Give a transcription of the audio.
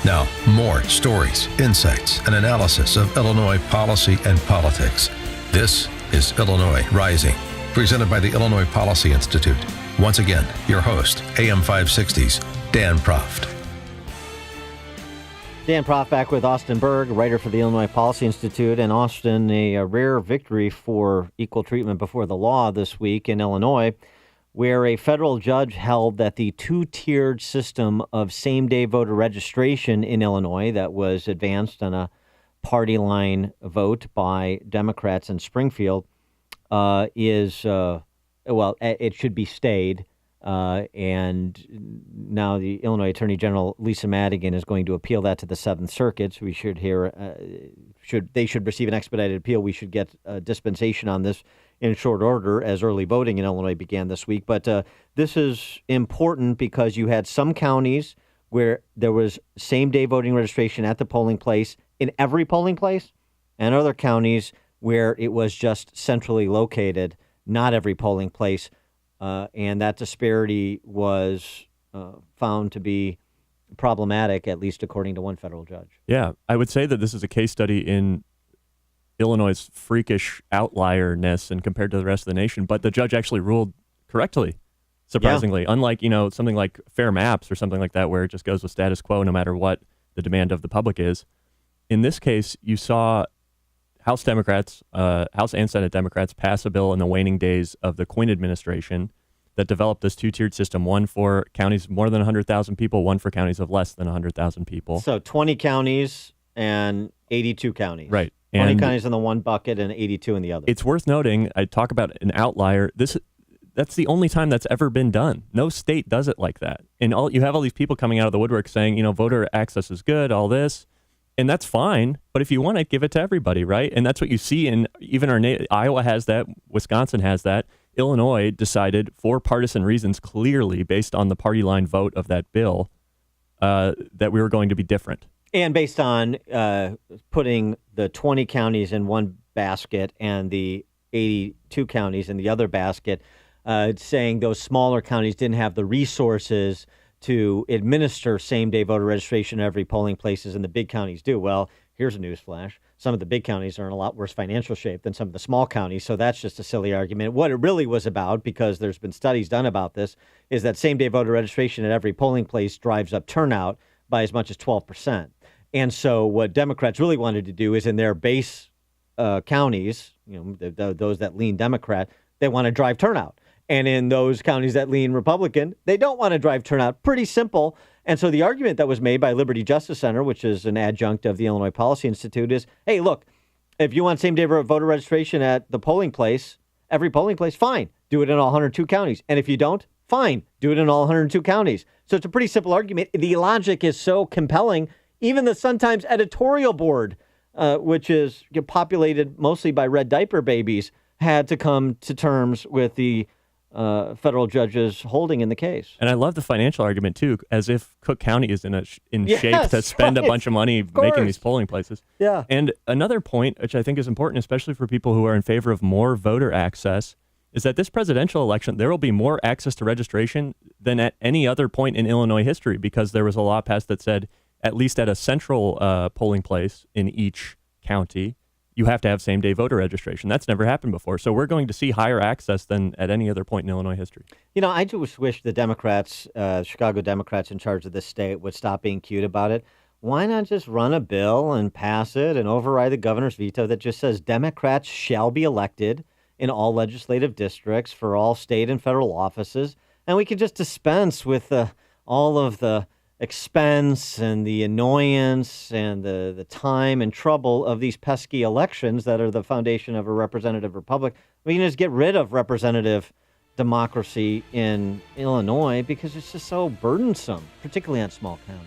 Now, more stories, insights, and analysis of Illinois policy and politics. This is Illinois Rising, presented by the Illinois Policy Institute. Once again, your host, AM 560's Dan Proft. Dan Proft back with Austin Berg, writer for the Illinois Policy Institute. And Austin, a rare victory for equal treatment before the law this week in Illinois, where a federal judge held that the two-tiered system of same-day voter registration in Illinois that was advanced on a party line vote by Democrats in Springfield it should be stayed. And now the Illinois Attorney General, Lisa Madigan, is going to appeal that to the Seventh Circuit. So we should hear, they should receive an expedited appeal. We should get a dispensation on this in short order as early voting in Illinois began this week. But this is important because you had some counties where there was same-day voting registration at the polling place in every polling place, and other counties where it was just centrally located, not every polling place. And that disparity was found to be problematic, at least according to one federal judge. Yeah, I would say that this is a case study in Illinois' freakish outlierness and compared to the rest of the nation, but the judge actually ruled correctly, surprisingly. Yeah. Unlike, something like fair maps or something like that, where it just goes with status quo no matter what the demand of the public is. In this case, you saw House Democrats, House and Senate Democrats pass a bill in the waning days of the Quinn administration that developed this two-tiered system, one for counties more than 100,000 people, one for counties of less than 100,000 people. So 20 counties and 82 counties. Right. 20 counties in the one bucket and 82 in the other. It's worth noting, I talk about an outlier. That's the only time that's ever been done. No state does it like that. And you have all these people coming out of the woodwork saying, voter access is good, all this. And that's fine, but if you want it, give it to everybody, right? And that's what you see in even Iowa has that, Wisconsin has that. Illinois decided for partisan reasons, clearly based on the party line vote of that bill, that we were going to be different. And based on putting the 20 counties in one basket and the 82 counties in the other basket, saying those smaller counties didn't have the resources to administer same-day voter registration at every polling places, and the big counties do. Well, here's a news flash. Some of the big counties are in a lot worse financial shape than some of the small counties, so that's just a silly argument. What it really was about, because there's been studies done about this, is that same-day voter registration at every polling place drives up turnout by as much as 12%. And so what Democrats really wanted to do is in their base counties, those that lean Democrat, they want to drive turnout. And in those counties that lean Republican, they don't want to drive turnout. Pretty simple. And so the argument that was made by Liberty Justice Center, which is an adjunct of the Illinois Policy Institute, is, hey, look, if you want same-day voter registration at the polling place, every polling place, fine. Do it in all 102 counties. And if you don't, fine. Do it in all 102 counties. So it's a pretty simple argument. The logic is so compelling. Even the Sun-Times editorial board, which is populated mostly by red diaper babies, had to come to terms with the federal judges holding in the case. And I love the financial argument, too, as if Cook County is in shape to spend a bunch of money making these polling places. Yeah. And another point, which I think is important, especially for people who are in favor of more voter access, is that this presidential election, there will be more access to registration than at any other point in Illinois history, because there was a law passed that said, at least at a central polling place in each county, you have to have same-day voter registration. That's never happened before. So we're going to see higher access than at any other point in Illinois history. I just wish the Democrats, Chicago Democrats in charge of this state would stop being cute about it. Why not just run a bill and pass it and override the governor's veto that just says Democrats shall be elected in all legislative districts for all state and federal offices, and we could just dispense with all of the expense and the annoyance and the time and trouble of these pesky elections that are the foundation of a representative republic. We can just get rid of representative democracy in Illinois because it's just so burdensome, particularly on small counties.